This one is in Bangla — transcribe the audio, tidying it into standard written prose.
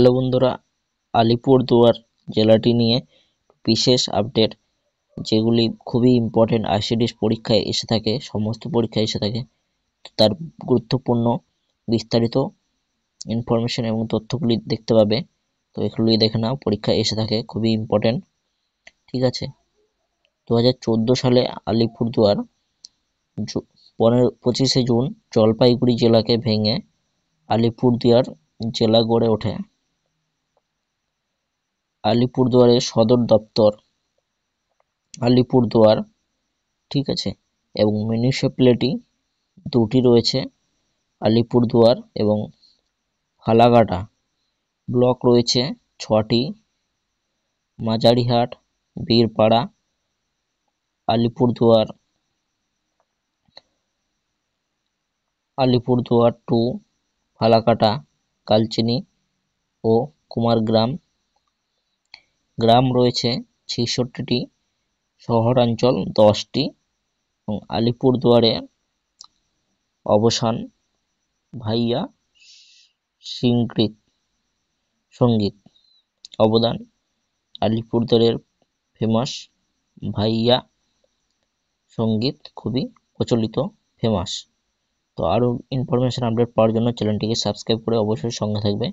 হ্যালো বন্ধুরা, আলিপুরদুয়ার জেলাটি নিয়ে বিশেষ আপডেট, যেগুলি খুবই ইম্পর্টেন্ট আইসিডিএস পরীক্ষায় এসে থাকে, সমস্ত পরীক্ষায় এসে থাকে। তার গুরুত্বপূর্ণ বিস্তারিত ইনফরমেশন এবং তথ্যগুলি দেখতে পাবে। তো এগুলি দেখে নাও, পরীক্ষায় এসে থাকে, খুবই ইম্পর্টেন্ট। ঠিক আছে, 2014 সালে আলিপুরদুয়ার 25শে জুন জলপাইগুড়ি জেলাকে ভেঙে আলিপুরদুয়ার জেলা গড়ে ওঠে। আলিপুরদুয়ারের সদর দপ্তর আলিপুরদুয়ার, ঠিক আছে, এবং মিউনিসিপ্যালিটি দুটি রয়েছে, আলিপুরদুয়ার এবং ফালাকাটা। ব্লক রয়েছে 6টি: মাঝারিহাট, বীরপাড়া, আলিপুরদুয়ার, আলিপুরদুয়ার 2, ফালাকাটা, কালচিনি ও কুমারগ্রাম। গ্রাম রয়েছে 66টি, শহরাঞ্চল 10টি এবং আলিপুরদুয়ারে অবসান ভাইয়া সঙ্গীত অবদান। আলিপুরদুয়ারের ফেমাস ভাইয়া সঙ্গীত খুবই প্রচলিত, ফেমাস। তো আরও ইনফরমেশন আপডেট পাওয়ার জন্য চ্যানেলটিকে সাবস্ক্রাইব করে অবশ্যই সঙ্গে থাকবে।